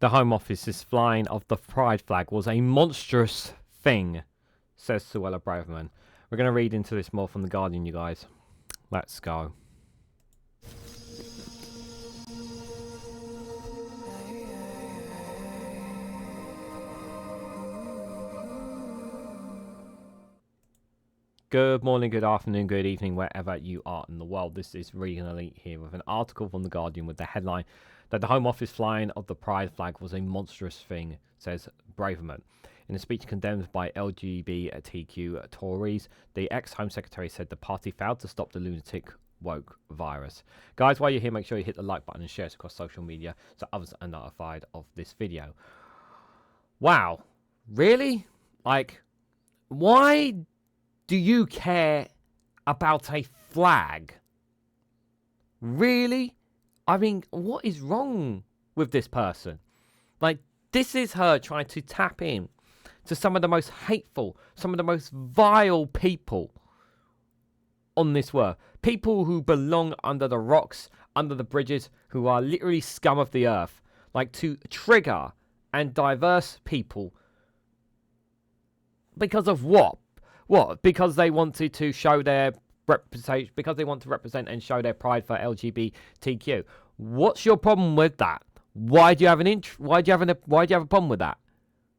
The Home Office's flying of the pride flag was a monstrous thing, says Suella Braverman. We're going to read into this more from The Guardian, you guys. Let's go. Good morning, good afternoon, good evening, wherever you are in the world. This is Reganelite here with an article from The Guardian with the headline that the Home Office flying of the pride flag was a monstrous thing, says Braverman. In a speech condemned by LGBTQ Tories, the ex-Home Secretary said the party failed to stop the lunatic woke virus. Guys, while you're here, make sure you hit the like button and share it across social media so others are notified of this video. Wow. Really? Like, why do you care about a flag? Really? I mean, what is wrong with this person? Like, this is her trying to tap in to some of the most hateful, some of the most vile people on this world. People who belong under the rocks, under the bridges, who are literally scum of the earth. Like, to trigger and diverse people because of what? What? Because they wanted to show their representation, because they want to represent and show their pride for LGBTQ. What's your problem with that? Why do you have why do you have a problem with that?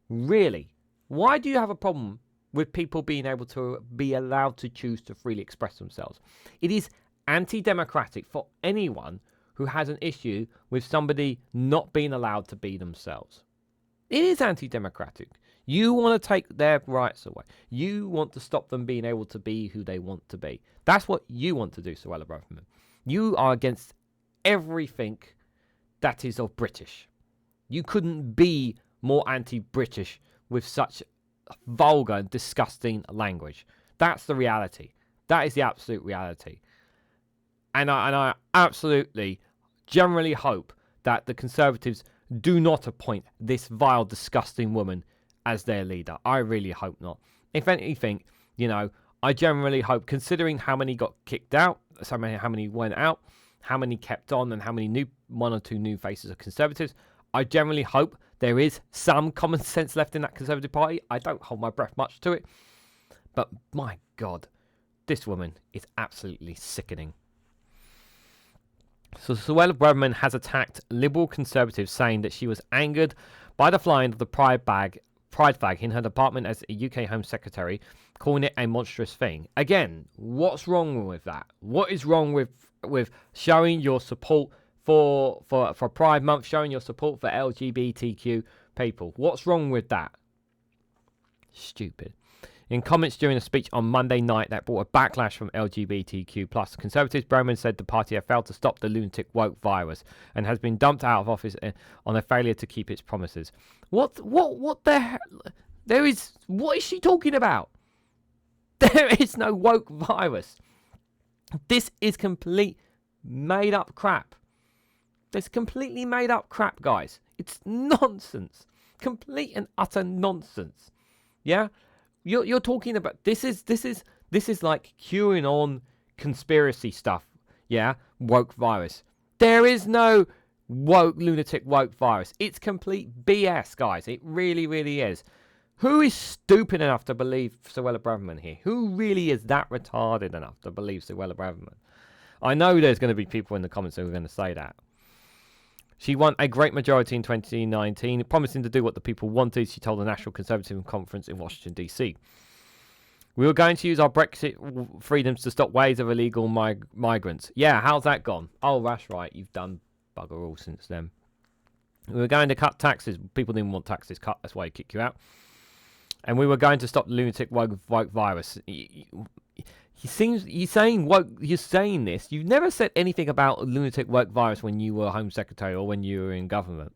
Really? Why do you have a problem with people being able to be allowed to choose to freely express themselves? It is anti-democratic for anyone who has an issue with somebody not being allowed to be themselves. It is anti-democratic. You want to take their rights away. You want to stop them being able to be who they want to be. That's what you want to do, Suella Braverman. You are against everything that is of British. You couldn't be more anti-British with such vulgar and disgusting language. That's the reality. That is the absolute reality. And I absolutely, generally hope that the Conservatives do not appoint this vile, disgusting woman as their leader. I really hope not. If anything, you know, I generally hope, considering how many got kicked out, how many went out, how many kept on, and how many one or two new faces of Conservatives, I generally hope there is some common sense left in that Conservative Party. I don't hold my breath much to it. But my God, this woman is absolutely sickening. So Suella Braverman has attacked Liberal Conservatives, saying that she was angered by the flying of the pride flag in her department as a UK Home Secretary, calling it a monstrous thing. Again, what's wrong with that? What is wrong with showing your support for Pride Month, showing your support for LGBTQ people? What's wrong with that? Stupid. In comments during a speech on Monday night that brought a backlash from LGBTQ plus Conservatives, Braverman said the party had failed to stop the lunatic woke virus and has been dumped out of office on a failure to keep its promises. What the hell? What is she talking about? There is no woke virus. This is complete made up crap. It's completely made up crap, guys. It's nonsense. Complete and utter nonsense. Yeah? You're talking about this is like QAnon conspiracy stuff. Yeah? Woke virus. There is no lunatic woke virus. It's complete BS, guys. It really, really is. Who is stupid enough to believe Suella Braverman here? Who really is that retarded enough to believe Suella Braverman? I know there's going to be people in the comments who are going to say that. She won a great majority in 2019, promising to do what the people wanted, she told the National Conservatism conference in Washington, D.C. We were going to use our Brexit freedoms to stop waves of illegal migrants. Yeah, how's that gone? Oh, that's right. You've done bugger all since then. We were going to cut taxes. People didn't want taxes cut. That's why they kicked you out. And we were going to stop the lunatic woke virus. You're saying this. You've never said anything about a lunatic woke virus when you were Home Secretary or when you were in government.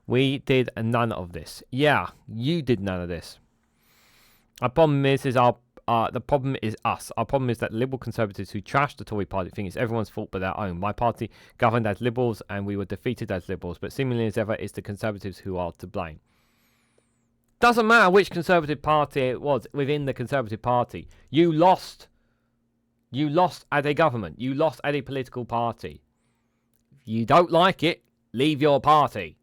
We did none of this. Yeah, you did none of this. Our problem is the problem is us. Our problem is that Liberal Conservatives who trashed the Tory party think it's everyone's fault but their own. My party governed as Liberals and we were defeated as Liberals, but seemingly as ever, it's the Conservatives who are to blame. Doesn't matter which Conservative Party it was within the Conservative Party. You lost. You lost as a government. You lost as a political party. If you don't like it, leave your party.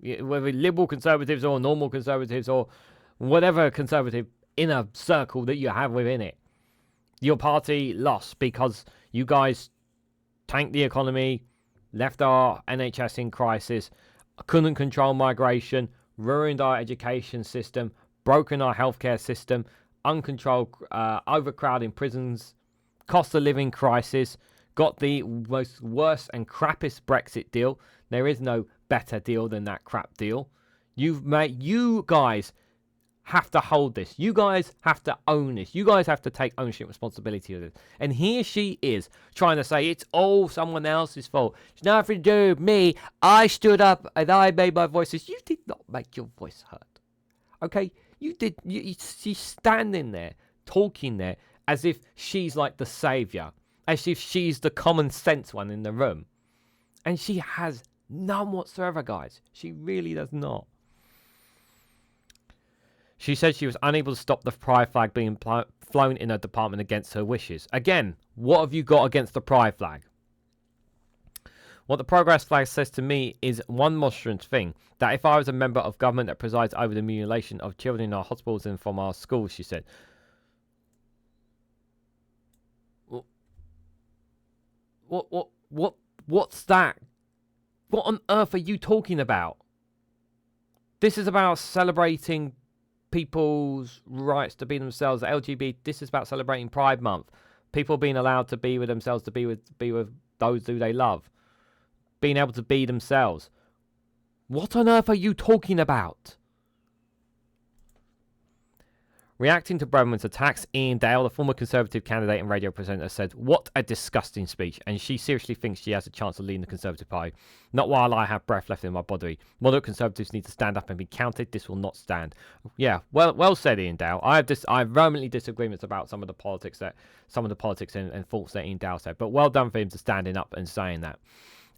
whether liberal conservatives or normal conservatives or whatever conservative inner circle that you have within it. Your party lost because you guys tanked the economy, left our NHS in crisis, couldn't control migration, ruined our education system, broken our healthcare system, uncontrolled overcrowding prisons, cost of living crisis, got the most worst and crappiest Brexit deal. There is no better deal than that crap deal. You guys have to hold this. You guys have to own this. You guys have to take ownership and responsibility of this. And here she is trying to say it's all someone else's fault. It's nothing to do with me. I stood up and I made my voices. You did not make your voice heard. Okay? You did. She's standing there, talking there, as if she's like the savior. As if she's the common sense one in the room. And she has none whatsoever, guys. She really does not. She said she was unable to stop the pride flag being flown in her department against her wishes. Again, what have you got against the pride flag? What the progress flag says to me is one monstrous thing, that if I was a member of government that presides over the mutilation of children in our hospitals and from our schools, she said. What's that? What on earth are you talking about? This is about celebrating people's rights to be themselves. LGBT. This is about celebrating Pride Month. People being allowed to be with themselves, to be with those who they love, being able to be themselves. What on earth are you talking about? Reacting to Braverman's attacks, Ian Dale, the former Conservative candidate and radio presenter, said, "What a disgusting speech, and she seriously thinks she has a chance of leading the Conservative Party. Not while I have breath left in my body. Moderate Conservatives need to stand up and be counted. This will not stand." Yeah, well said, Ian Dale. I have vehemently disagreements about some of the politics and thoughts that Ian Dale said, but well done for him to standing up and saying that.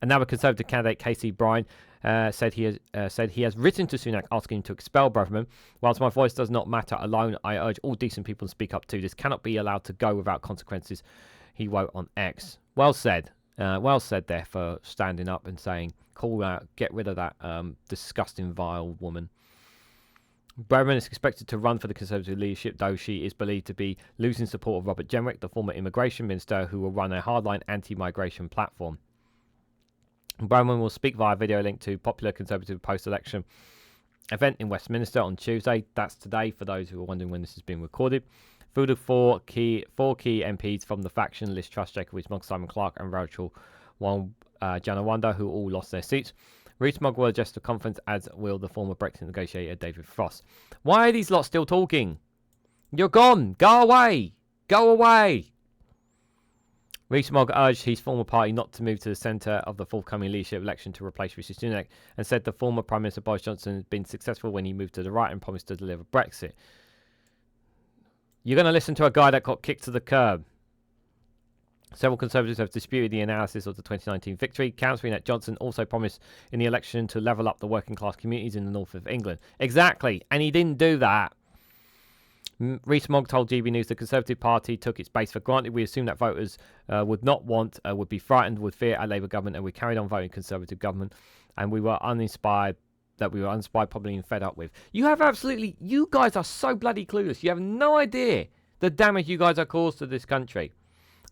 Another Conservative candidate, Casey Bryan, said he has written to Sunak asking him to expel Braverman. "Whilst my voice does not matter alone, I urge all decent people to speak up too. This cannot be allowed to go without consequences," he wrote on X. Well said. Well said there for standing up and saying, call out, get rid of that disgusting, vile woman. Braverman is expected to run for the Conservative leadership, though she is believed to be losing support of Robert Jenrick, the former immigration minister, who will run a hardline anti-migration platform. Braverman will speak via video link to popular Conservative post-election event in Westminster on Tuesday. That's today, for those who are wondering when this is being recorded. Through the four key MPs from the faction, Liz Truss, Jacob Rees-Mogg, Simon Clarke and Rachel Janawanda, who all lost their seats. Rees-Mogg will address the conference, as will the former Brexit negotiator David Frost. Why are these lots still talking? You're gone. Go away. Go away. Rees-Mogg urged his former party not to move to the centre of the forthcoming leadership election to replace Rishi Sunak, and said the former Prime Minister Boris Johnson had been successful when he moved to the right and promised to deliver Brexit. You're going to listen to a guy that got kicked to the curb. Several Conservatives have disputed the analysis of the 2019 victory, countering that Johnson also promised in the election to level up the working class communities in the north of England. Exactly, and he didn't do that. Rees-Mogg told GB News the Conservative Party took its base for granted. "We assumed that voters would be frightened, would fear a Labour government, and we carried on voting Conservative government, and we were uninspired, probably and fed up with." You guys are so bloody clueless. You have no idea the damage you guys have caused to this country.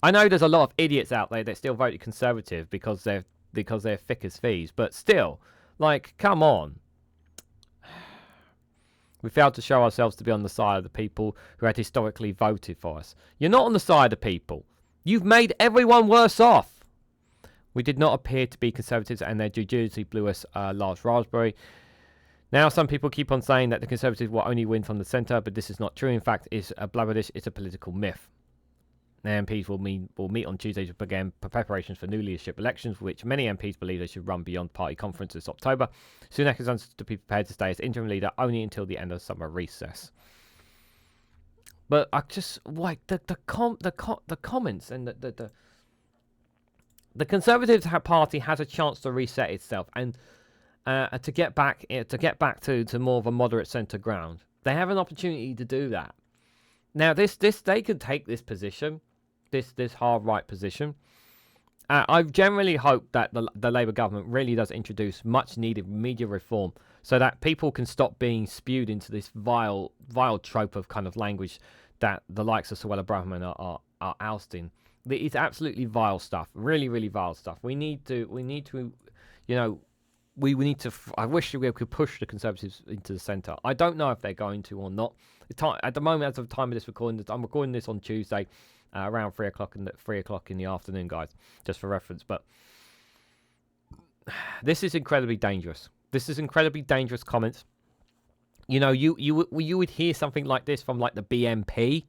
I know there's a lot of idiots out there that still voted Conservative because they're thick as thieves, but still, come on. We failed to show ourselves to be on the side of the people who had historically voted for us. You're not on the side of the people. You've made everyone worse off. We did not appear to be Conservatives, and their duplicity blew us a large raspberry. Now, some people keep on saying that the Conservatives will only win from the centre, but this is not true. In fact, it's a blabberdish. It's a political myth. The MPs will meet on Tuesday to begin preparations for new leadership elections, which many MPs believe they should run beyond party conference this October. Sunak is understood to be prepared to stay as interim leader only until the end of summer recess. But I just the comments and the Conservative Party has a chance to reset itself and to get back to more of a moderate centre ground. They have an opportunity to do that. Now, they could take this position. This hard right position, I generally hope that the Labour government really does introduce much needed media reform so that people can stop being spewed into this vile trope of kind of language that the likes of Suella Braverman are ousting. It's absolutely vile stuff, really vile stuff. We need to, you know, we need to. I wish we could push the Conservatives into the centre. I don't know if they're going to or not. At the moment, as of the time of this recording, I'm recording this on Tuesday, around 3:00 in the afternoon, guys, just for reference. But this is incredibly dangerous. This is incredibly dangerous comments. You know, you would hear something like this from like the BNP,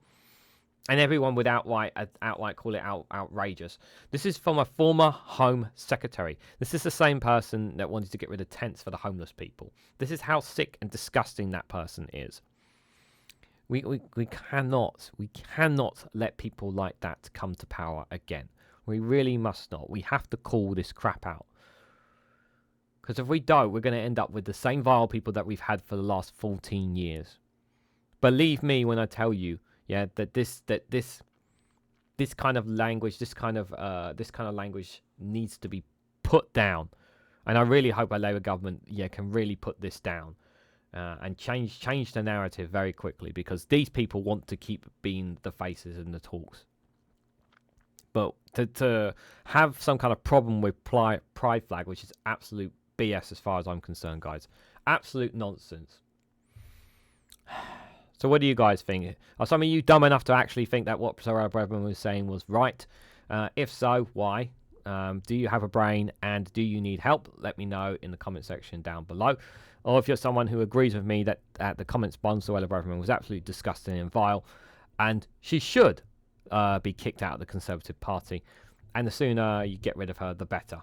and everyone would outright call it outrageous. This is from a former Home Secretary. This is the same person that wanted to get rid of tents for the homeless people. This is how sick and disgusting that person is. We cannot let people like that come to power again. We really must not. We have to call this crap out. Because if we don't, we're going to end up with the same vile people that we've had for the last 14 years. Believe me when I tell you, yeah, that this kind of language, this kind of language needs to be put down. And I really hope our Labour government, can really put this down and change the narrative very quickly, because these people want to keep being the faces in the talks. But to have some kind of problem with pride flag, which is absolute BS as far as I'm concerned, guys. Absolute nonsense. So what do you guys think? Are some of you dumb enough to actually think that what Suella Braverman was saying was right? If so, why? Do you have a brain and do you need help? Let me know in the comment section down below. Or if you're someone who agrees with me that the comments by Suella Braverman was absolutely disgusting and vile, and she should be kicked out of the Conservative Party, and the sooner you get rid of her, the better.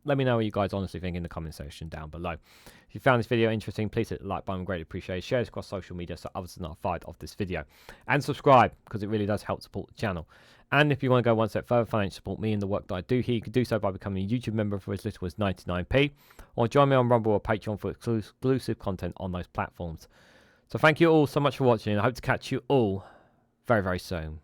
Let me know what you guys honestly think in the comment section down below. If you found this video interesting, please hit the like button, greatly appreciated. Share this across social media so others are notified of this video. And subscribe, because it really does help support the channel. And if you want to go one step further, financially support me and the work that I do here, you can do so by becoming a YouTube member for as little as 99p. Or join me on Rumble or Patreon for exclusive content on those platforms. So thank you all so much for watching, and I hope to catch you all very, very soon.